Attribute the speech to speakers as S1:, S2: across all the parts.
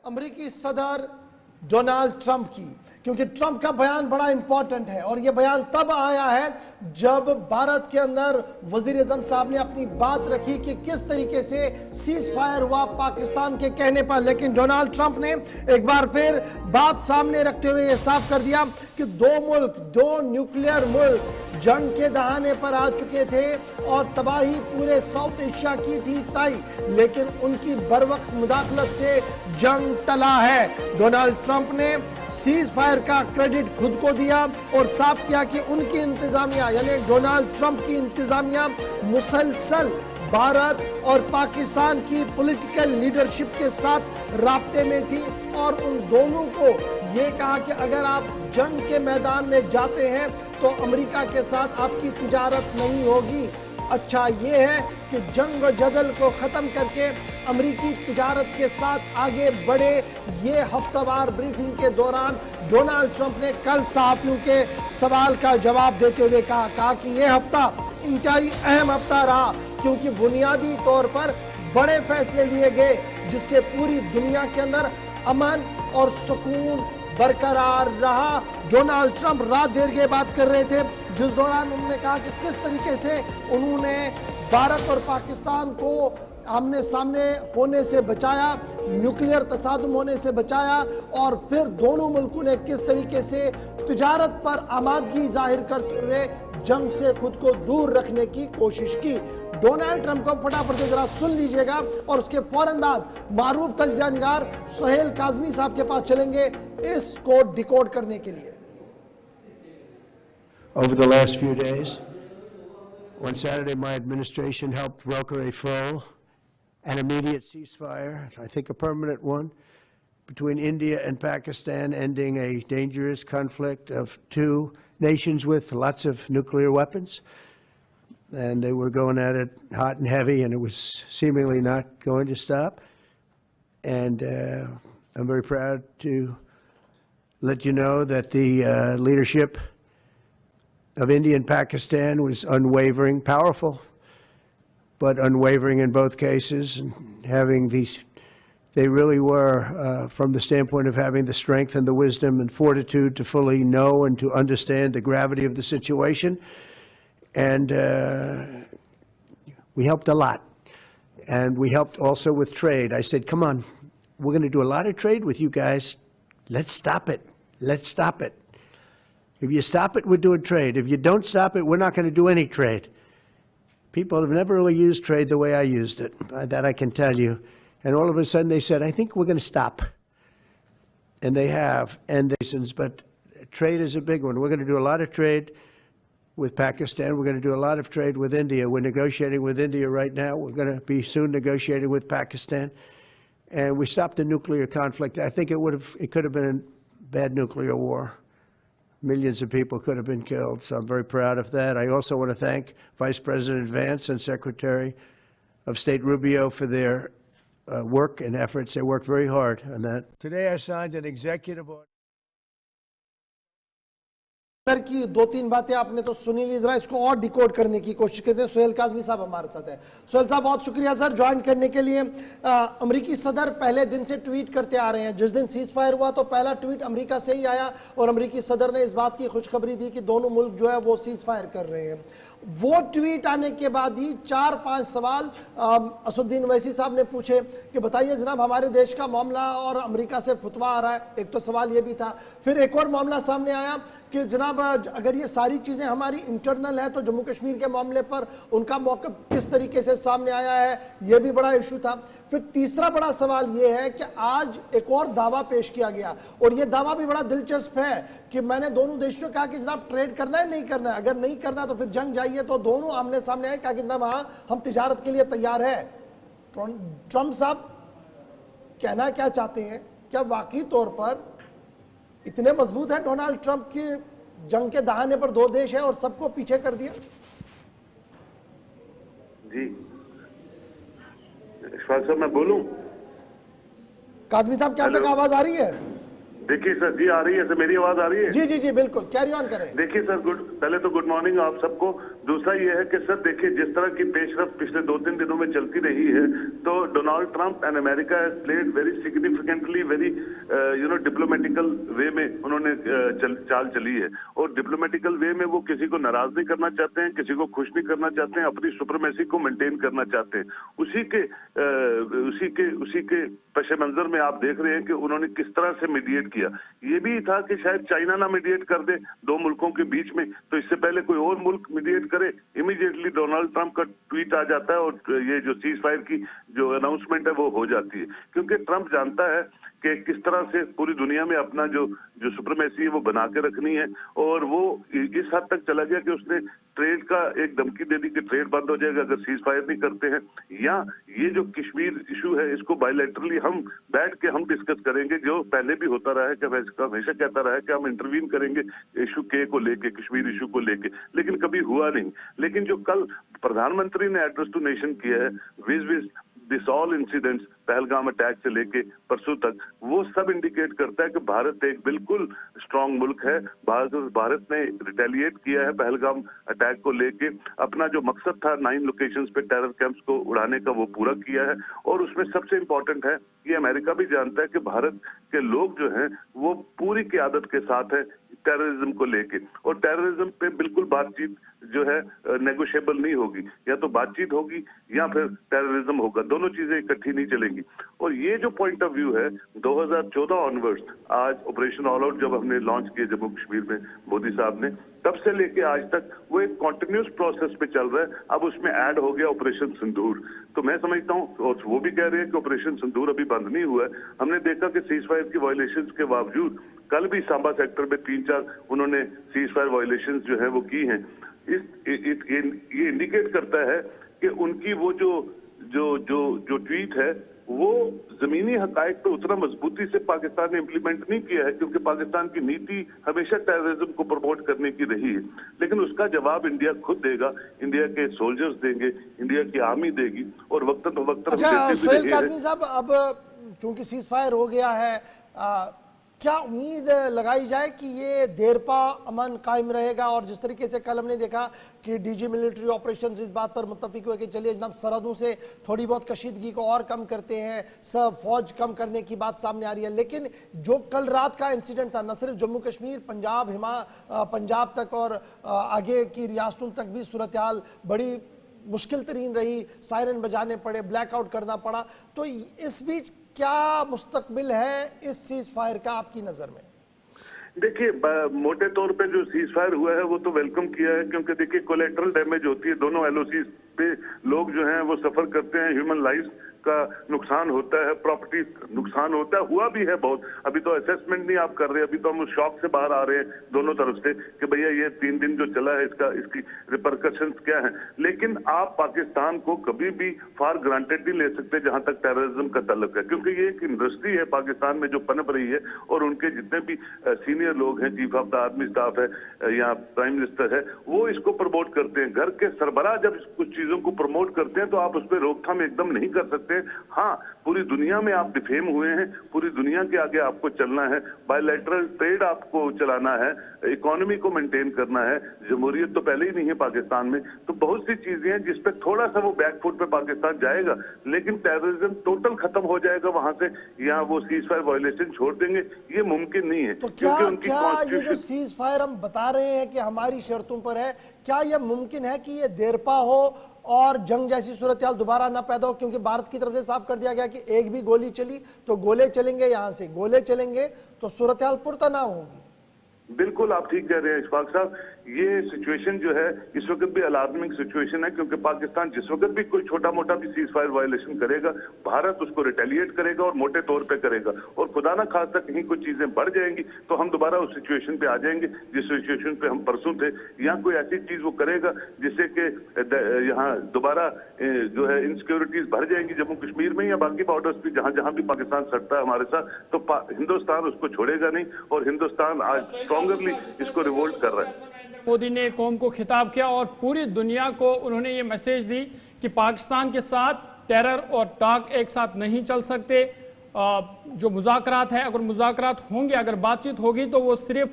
S1: अमेरिकी सदर Donald Trump की, क्योंकि ट्रंप का बयान बड़ा इंपॉर्टेंट है और यह बयान तब आया है जब भारत के अंदर वजीर आजम साहब ने अपनी बात रखी कि किस तरीके से सीज फायर हुआ पाकिस्तान के कहने पर। लेकिन डोनाल्ड ट्रंप ने एक बार फिर बात सामने रखते हुए यह साफ कर दिया कि दो न्यूक्लियर मुल्क जंग के दहाने पर आ चुके थे और तबाही पूरे साउथ एशिया की थी तय, लेकिन उनकी बरवक्त मुदाखलत से जंग टला है। डोनाल्ड ट्रंप ने सीज फायर का क्रेडिट खुद को दिया और साफ किया कि उनकी इंतजामिया यानी डोनाल्ड ट्रंप की इंतजामिया मुसलसल भारत और पाकिस्तान की पॉलिटिकल लीडरशिप के साथ राब्ते में थी और उन दोनों को यह कहा कि अगर आप जंग के मैदान में जाते हैं तो अमेरिका के साथ आपकी तिजारत नहीं होगी। अच्छा ये है कि जंग और जदल को खत्म करके अमेरिकी तिजारत के साथ आगे बढ़े। ये हफ्तावार ब्रीफिंग के दौरान डोनाल्ड ट्रंप ने कल सहाफियों के सवाल का जवाब देते हुए कहा कि यह हफ्ता इंतहाई अहम हफ्ता रहा क्योंकि बुनियादी तौर पर बड़े फैसले लिए गए जिससे पूरी दुनिया के अंदर अमन और सुकून बरकरार रहा। डोनाल्ड ट्रंप रात देर के बात कर रहे थे जिस दौरान उन्होंने कहा कि किस तरीके से उन्होंने भारत और पाकिस्तान को आमने सामने होने से बचाया, न्यूक्लियर तसादुम होने से बचाया और फिर दोनों मुल्कों ने किस तरीके से तिजारत पर आमादगी जाहिर करते हुए जंग से खुद को दूर रखने की कोशिश की। डोनाल्ड ट्रंप को फटाफट से जरा सुन लीजिएगा और उसके फौरन बाद मारूफ तज्जिया निगार सोहेल काज़मी साहब के पास चलेंगे इसको डिकोड करने के लिए।
S2: Over the last few days, on Saturday, my administration helped broker a full and immediate ceasefire, I think a permanent one, between India and Pakistan, ending a dangerous conflict of two nations with lots of nuclear weapons. And they were going at it hot and heavy, and it was seemingly not going to stop. And I'm very proud to let you know that the leadership of India and Pakistan was unwavering, powerful, but unwavering in both cases, and having these, they really were, from the standpoint of having the strength and the wisdom and fortitude to fully know and to understand the gravity of the situation. And we helped a lot. And we helped also with trade. I said, come on, we're going to do a lot of trade with you guys. Let's stop it. Let's stop it. If you stop it, we're doing trade. If you don't stop it, we're not going to do any trade. People have never really used trade the way I used it. That I can tell you. And all of a sudden they said, I think we're going to stop. And they have. And they said, but trade is a big one. We're going to do a lot of trade with Pakistan. We're going to do a lot of trade with India. We're negotiating with India right now. We're going to be soon negotiating with Pakistan. And we stopped the nuclear conflict. I think it could have been a bad nuclear war. Millions of people could have been killed, so I'm very proud of that. I also want to thank Vice President Vance and Secretary of State Rubio for their work and efforts. They worked very hard on that. Today I signed an executive order.
S1: की दो तीन बातें आपने तो सुनी ली, जरा इसको और डिकोड करने की कोशिश करते हैं। सोहेल काज़मी साहब हमारे साथ हैं। सोहेल साहब बहुत शुक्रिया सर ज्वाइन करने के लिए। अमेरिकी सदर पहले दिन से ट्वीट करते आ रहे हैं। जिस दिन सीज फायर हुआ तो पहला ट्वीट अमेरिका से ही आया और अमेरिकी सदर ने इस बात की खुशखबरी दी कि दोनों मुल्क जो है वो सीज फायर कर रहे हैं। वो ट्वीट आने के बाद ही 4-5 सवाल असुद्दीन ओवैसी साहब ने पूछे कि बताइए जनाब हमारे देश का मामला और अमेरिका से फतवा आ रहा है। एक तो सवाल ये भी था। फिर एक और मामला सामने आया कि जनाब अगर ये सारी चीज़ें हमारी इंटरनल है तो जम्मू कश्मीर के मामले पर उनका मौक़िफ़ किस तरीके से सामने आया है, ये भी बड़ा इशू था। फिर तीसरा बड़ा सवाल ये है कि आज एक और दावा पेश किया गया और ये दावा भी बड़ा दिलचस्प है कि मैंने दोनों देशों से कहा कि जनाब ट्रेड करना है नहीं करना है, अगर नहीं करना तो फिर जंग जाइए। तो दोनों आमने सामने आए, कहा कि जनाब हाँ हम तिजारत के लिए तैयार है। ट्रंप साहब कहना क्या चाहते हैं? क्या वाकई तौर पर इतने मजबूत है डोनाल्ड ट्रंप की जंग के दहाने पर दो देश है और सबको पीछे कर दिया?
S3: जी इशफाक साहब मैं बोलूं?
S1: काज़मी साहब क्या आप तक आवाज आ रही है?
S3: देखिए सर, जी आ रही है सर, मेरी आवाज आ रही है?
S1: जी जी जी बिल्कुल, कैरी ऑन करें।
S3: देखिए सर, पहले तो गुड मॉर्निंग आप सबको। दूसरा ये है कि सर देखिए, जिस तरह की पेशरफ पिछले 2-3 दिनों में चलती रही है, तो Donald Trump and America has played very significantly, very diplomatical way में उन्होंने चाल चली है। और डिप्लोमेटिकल वे में वो किसी को नाराज नहीं करना चाहते हैं, किसी को खुश नहीं करना चाहते हैं, अपनी सुप्रीमेसी को मेंटेन करना चाहते हैं। उसी के पश मंजर में आप देख रहे हैं कि उन्होंने किस तरह से मीडिएट किया। ये भी था कि शायद चाइना ना मीडिएट कर दे दो मुल्कों के बीच में, तो इससे पहले कोई और मुल्क मीडिएट करे। इमीडिएटली डोनाल्ड ट्रंप का ट्वीट आ जाता है और ये जो सीज फायर की जो अनाउंसमेंट है वो हो जाती है, क्योंकि ट्रंप जानता है कि किस तरह से पूरी दुनिया में अपना जो सुप्रीमेसी है वो बना के रखनी है। और वो इस हद तक चला गया कि उसने ट्रेड का एक धमकी दे दी कि ट्रेड बंद हो जाएगा अगर सीज फायर नहीं करते हैं, या ये जो कश्मीर इशू है इसको बायलैटरली हम बैठ के हम डिस्कस करेंगे, जो पहले भी होता रहा है कि हमेशा कहता रहा है कि हम इंटरवीन करेंगे इशू के को लेके, कश्मीर इशू को लेके, लेकिन कभी हुआ नहीं। लेकिन जो कल प्रधानमंत्री ने एड्रेस टू नेशन किया है, with this all incidents, Pahalgam attack से लेके परसों तक, वो सब इंडिकेट करता है कि भारत एक बिल्कुल स्ट्रांग मुल्क है। भारत ने रिटेलिएट किया है पहलगाम अटैक को लेके। अपना जो मकसद था 9 लोकेशंस पे टेरर कैंप्स को उड़ाने का, वो पूरा किया है। और उसमें सबसे इंपॉर्टेंट है, ये अमेरिका भी जानता है कि भारत के लोग जो हैं वो पूरी क़यादत के साथ है टेररिज्म को लेके, और टेररिज्म पे बिल्कुल बातचीत जो है नेगोशिएबल नहीं होगी। या तो बातचीत होगी या फिर टेररिज्म होगा, दोनों चीजें इकट्ठी नहीं चलेंगी। और ये जो पॉइंट ऑफ व्यू है 2014 ऑनवर्ड्स, आज ऑपरेशन ऑल आउट जब हमने लॉन्च किया जम्मू कश्मीर में मोदी साहब ने, तब से लेके आज तक वो एक कॉन्टिन्यूस प्रोसेस पे चल रहा है। अब उसमें ऐड हो गया ऑपरेशन सिंदूर। तो मैं समझता हूँ, और वो भी कह रहे हैं कि ऑपरेशन सिंदूर अभी बंद नहीं हुआ है। हमने देखा कि सीज फायर की वायलेशंस के बावजूद कल भी सांबा सेक्टर में 3-4 उन्होंने सीज फायर वायलेशंस जो है वो की हैं। ये इंडिकेट करता है कि उनकी वो जो ट्वीट है वो जमीनी हकायक पे उतना मजबूती से पाकिस्तान ने इम्प्लीमेंट नहीं किया है, क्योंकि पाकिस्तान की नीति हमेशा टेररिज्म को प्रमोट करने की रही है। लेकिन उसका जवाब इंडिया खुद देगा, इंडिया के सोल्जर्स देंगे, इंडिया की आर्मी देगी। और वक्तन फवक्तन
S1: अच्छा सोहेल काज़मी साहब, अब चूंकि सीज फायर हो गया है, क्या उम्मीद लगाई जाए कि ये देरपा अमन कायम रहेगा? और जिस तरीके से कल हमने देखा कि डीजी मिलिट्री ऑपरेशंस इस बात पर मुत्तफिक हुए कि चलिए जनाब सरहदों से थोड़ी बहुत कशीदगी को और कम करते हैं, सब फौज कम करने की बात सामने आ रही है। लेकिन जो कल रात का इंसिडेंट था, न सिर्फ जम्मू कश्मीर, पंजाब तक और आगे की रियासतों तक भी सूरत हाल बड़ी मुश्किल तरीन रही, सायरन बजाने पड़े, ब्लैकआउट करना पड़ा। तो इस बीच क्या मुस्तकबिल है इस सीज फायर का आपकी नजर में?
S3: देखिए, मोटे तौर पे जो सीज फायर हुआ है वो तो वेलकम किया है, क्योंकि देखिए कोलेटरल डैमेज होती है, दोनों एलओसी पे लोग जो हैं वो सफर करते हैं, ह्यूमन लाइफ का नुकसान होता है, प्रॉपर्टी नुकसान होता है, हुआ भी है बहुत। अभी तो असेसमेंट नहीं आप कर रहे, अभी तो हम उस शॉक से बाहर आ रहे हैं दोनों तरफ से कि भैया ये 3 दिन जो चला है इसकी रिपरकशंस क्या है। लेकिन आप पाकिस्तान को कभी भी फॉर ग्रांटेड नहीं ले सकते जहां तक टेररिज्म का ताल्लुक है, क्योंकि ये एक इंडस्ट्री है पाकिस्तान में जो पनप रही है। और उनके जितने भी सीनियर लोग हैं, chief of the army staff है या प्राइम मिनिस्टर है, वो इसको प्रमोट करते हैं। घर के सरबराह जब कुछ चीजों को प्रमोट करते हैं तो आप उस पर रोकथाम एकदम नहीं कर सकते। हाँ, पूरी दुनिया में आप डिफेम हुए हैं, पूरी दुनिया के आगे आपको चलना है, बायलैटरल ट्रेड आपको चलाना है, इकोनॉमी को मेंटेन करना है। जमहूरियत तो पहले ही नहीं है पाकिस्तान में, तो बहुत सी चीजें हैं जिस पे थोड़ा सा वो बैकफुट पे पाकिस्तान जाएगा, लेकिन टेररिज्म टोटल खत्म हो जाएगा वहां से, या वो सीज फायर वायलेशन छोड़ देंगे, ये मुमकिन नहीं है।
S1: तो क्या ये जो सीज फायर हम बता रहे हैं कि हमारी शर्तों पर है, क्या यह मुमकिन है कि ये देरपा हो और जंग जैसी सूरत हाल दोबारा ना पैदा हो? क्योंकि भारत की तरफ से साफ कर दिया गया कि एक भी गोली चली तो गोले चलेंगे, यहां से गोले चलेंगे, तो सूरत हाल पुरतना होगी।
S3: बिल्कुल आप ठीक कह रहे हैं इशफाक साहब, ये सिचुएशन जो है इस वक्त भी अलार्मिंग सिचुएशन है, क्योंकि पाकिस्तान जिस वक्त भी कोई छोटा मोटा भी सीज फायर वायलेशन करेगा, भारत उसको रिटेलिएट करेगा और मोटे तौर पे करेगा। और खुदा ना खास्ता कहीं कुछ चीजें बढ़ जाएंगी तो हम दोबारा उस सिचुएशन पे आ जाएंगे जिस सिचुएशन पे हम परसों थे। यहाँ कोई ऐसी चीज वो करेगा जिससे कि यहाँ दोबारा जो है इनसिक्योरिटीज बढ़ जाएंगी जम्मू कश्मीर में या बाकी बॉर्डर्स पे, जहां जहां भी पाकिस्तान सटता है हमारे साथ, तो हिंदुस्तान उसको छोड़ेगा नहीं। और हिंदुस्तान आज स्ट्रॉन्गरली इसको रिवोल्ट कर रहा है।
S4: मोदी ने कौम को खिताब किया और पूरी दुनिया को उन्होंने ये मैसेज दी कि पाकिस्तान के साथ टेरर और टाक एक साथ नहीं चल सकते। जो मुज़ाकरात है, अगर मुज़ाकरात होंगे, अगर बातचीत होगी तो वो सिर्फ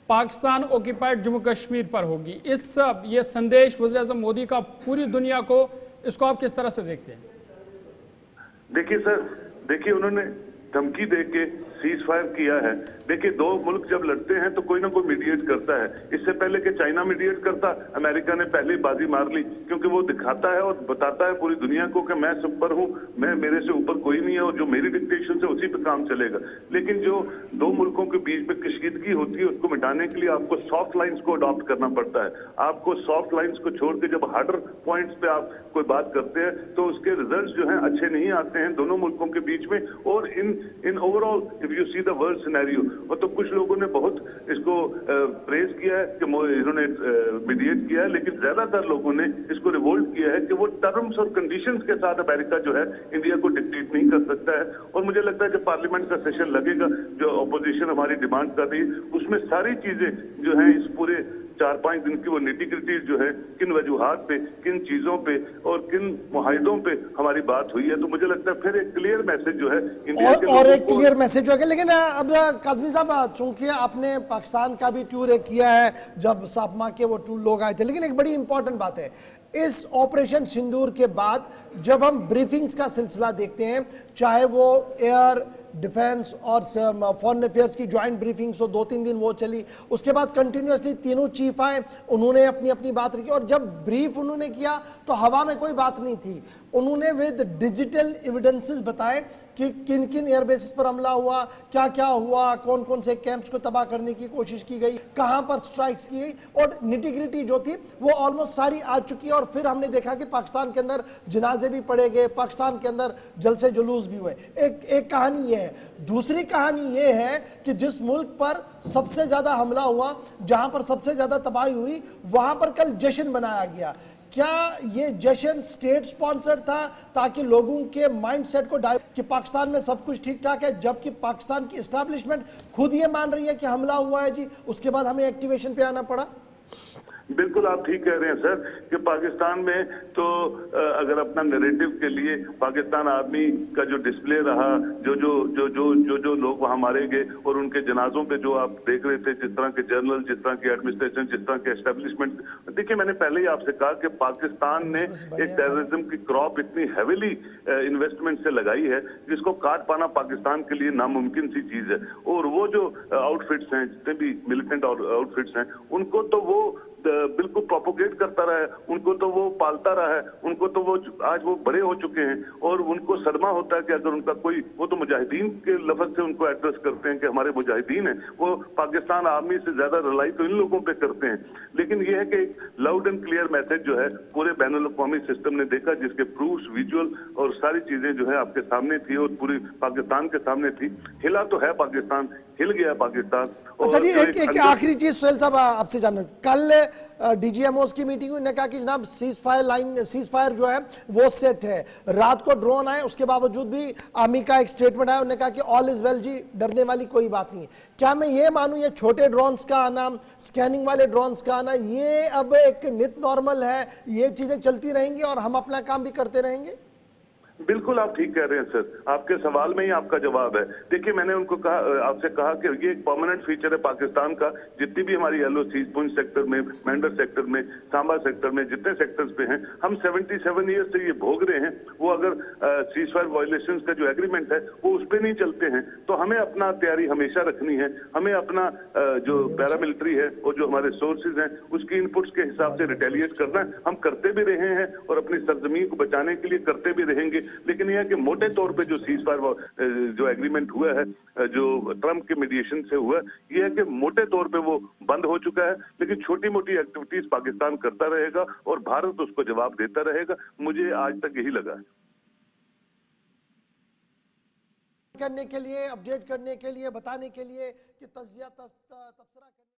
S4: पाकिस्तान ऑक्यूपाइड जम्मू कश्मीर पर होगी। ये संदेश वज़ीर आज़म मोदी का पूरी दुनिया को, इसको आप किस तरह से देखते हैं?
S3: देखिए सर, देखिए उन्होंने धमकी देके सीज फायर किया है। देखिए दो मुल्क जब लड़ते हैं तो कोई ना कोई मीडिएट करता है। इससे पहले कि चाइना मीडिएट करता, अमेरिका ने पहले ही बाजी मार ली, क्योंकि वो दिखाता है और बताता है पूरी दुनिया को कि मैं सुपर हूं, मेरे से ऊपर कोई नहीं है और जो मेरी डिक्टेशन से उसी पे काम चलेगा। लेकिन जो दो मुल्कों के बीच में कशीदगी होती है उसको मिटाने के लिए आपको सॉफ्ट लाइन्स को अडॉप्ट करना पड़ता है। आपको सॉफ्ट लाइन्स को छोड़ के जब हार्डर पॉइंट्स पे आप कोई बात करते हैं तो उसके रिजल्ट जो है अच्छे नहीं आते हैं दोनों मुल्कों के बीच में। और in overall if you see the world scenario, और तो कुछ लोगों ने बहुत इसको प्रेज किया है कि इन्होंने मीडिएट किया है, लेकिन ज्यादातर लोगों ने इसको रिवोल्ट किया है कि वो टर्म्स और कंडीशंस के साथ अमेरिका जो है इंडिया को डिक्टेट नहीं कर सकता है। और मुझे लगता है जब पार्लियामेंट का सेशन लगेगा, जो अपोजिशन हमारी डिमांड कर रही है, उसमें सारी चीजें जो है इस पूरे 4-5 दिन की वो निटी-ग्रिटी जो है, किन वजूहात पे, किन चीजों पे और किन मुआहिदों पे हमारी बात हुई है, तो मुझे लगता है फिर एक क्लियर मैसेज जो है इंडिया के
S1: और
S3: लोगों
S1: एक क्लियर मैसेज होगा। लेकिन अब काज़मी साहब, चूंकि आपने पाकिस्तान का भी टूर किया है, जब सापमा के वो टूर लोग आए थे, लेकिन एक बड़ी इंपॉर्टेंट बात है, इस ऑपरेशन सिंदूर के बाद जब हम ब्रीफिंग्स का सिलसिला देखते हैं, चाहे वो एयर डिफेंस और फॉरेन अफेयर्स की ज्वाइंट ब्रीफिंग्स हो, 2-3 दिन वो चली, उसके बाद कंटिन्यूसली तीनों चीफ आए, उन्होंने अपनी अपनी बात रखी, और जब ब्रीफ उन्होंने किया तो हवा में कोई बात नहीं थी। उन्होंने विद डिजिटल एविडेंसेस बताए कि किन किन एयरबेसिस पर हमला हुआ, क्या क्या हुआ, कौन कौन से कैंप्स को तबाह करने की कोशिश की गई, कहां पर स्ट्राइक्स की गई, और निटिग्रिटी जो थी वो ऑलमोस्ट सारी आ चुकी है। और फिर हमने देखा कि पाकिस्तान के अंदर जनाजे भी पड़े गए, पाकिस्तान के अंदर जलसे जुलूस भी हुए। एक कहानी ये है। दूसरी कहानी ये है कि जिस मुल्क पर सबसे ज्यादा हमला हुआ, जहां पर सबसे ज्यादा तबाही हुई, वहां पर कल जश्न मनाया गया। क्या ये जश्न स्टेट स्पॉन्सर्ड था ताकि लोगों के माइंडसेट को कि पाकिस्तान में सब कुछ ठीक ठाक है, जबकि पाकिस्तान की एस्टैब्लिशमेंट खुद ये मान रही है कि हमला हुआ है जी, उसके बाद हमें एक्टिवेशन पे आना पड़ा?
S3: बिल्कुल आप ठीक कह रहे हैं सर कि पाकिस्तान में तो अगर अपना नैरेटिव के लिए पाकिस्तान आर्मी का जो डिस्प्ले रहा, जो जो जो जो जो जो लोग वहां मारे गए और उनके जनाजों पे जो आप देख रहे थे, जिस तरह के जर्नल, जिस तरह की एडमिनिस्ट्रेशन, जिस तरह के एस्टेब्लिशमेंट, देखिए मैंने पहले ही आपसे कहा कि पाकिस्तान ने एक टेररिज्म की क्रॉप इतनी हैविली इन्वेस्टमेंट से लगाई है जिसको काट पाना पाकिस्तान के लिए नामुमकिन सी चीज है। और वो जो आउटफिट्स हैं, जितने भी मिलिटेंट आउटफिट्स हैं, उनको तो वो बिल्कुल प्रोपोगेट करता रहा है, उनको तो वो पालता रहा है, उनको तो वो आज वो बड़े हो चुके हैं और उनको सदमा होता है कि अगर उनका कोई, वो तो मुजाहिदीन के लफ्ज से उनको एड्रेस करते हैं कि हमारे मुजाहिदीन हैं, वो पाकिस्तान आर्मी से ज्यादा रिलाई तो इन लोगों पे करते हैं। लेकिन ये है कि एक लाउड एंड क्लियर मैसेज जो है पूरे बैनुल अक़वामी सिस्टम ने देखा, जिसके प्रूफ्स, विजुअल और सारी चीजें जो है आपके सामने थी और पूरी पाकिस्तान के सामने थी। हिला तो है पाकिस्तान, हिल गया पाकिस्तान।
S1: अच्छा जी, एक आखिरी चीज सुहेल साहब आपसे जानना, कल डीजीएमओस की मीटिंग हुई, उन्होंने कहा कि जनाब सीज फायर जो है वो सेट है। रात को ड्रोन आए, उसके बावजूद भी आर्मी का एक स्टेटमेंट आया, उन्होंने कहा कि ऑल इज वेल जी, डरने वाली कोई बात नहीं है। क्या मैं ये मानूं ये छोटे ड्रोन्स का आना, स्कैनिंग वाले ड्रोन्स का आना, ये अब एक नित नॉर्मल है, ये चीजें चलती रहेंगी और हम अपना काम भी करते रहेंगे?
S3: बिल्कुल आप ठीक कह रहे हैं सर, आपके सवाल में ही आपका जवाब है। देखिए मैंने उनको कहा, आपसे कहा कि ये एक परमानेंट फीचर है पाकिस्तान का, जितनी भी हमारी एलओसी पुंछ सेक्टर में, मेंढर सेक्टर में, सांबा सेक्टर में, जितने सेक्टर्स पे हैं, हम 77 ईयर्स से ये भोग रहे हैं। वो अगर सीज फायर वायलेशंस का जो एग्रीमेंट है वो उस पर नहीं चलते हैं तो हमें अपना तैयारी हमेशा रखनी है। हमें अपना जो पैरामिलिट्री है और जो हमारे सोर्सेज हैं उसकी इनपुट्स के हिसाब से रिटेलिएट करना है। हम करते भी रहे हैं और अपनी सरजमीन को बचाने के लिए करते भी रहेंगे। लेकिन यह है कि मोटे तौर पे जो सीज फायर जो एग्रीमेंट हुआ है, जो ट्रंप के मीडिएशन से हुआ, यह है कि मोटे तौर पे वो बंद हो चुका है। लेकिन छोटी मोटी एक्टिविटीज पाकिस्तान करता रहेगा और भारत उसको जवाब देता रहेगा। मुझे आज तक यही लगा है।
S1: करने के लिए, अपडेट करने के लिए, बताने के लिए कि तज्जिया तबसरा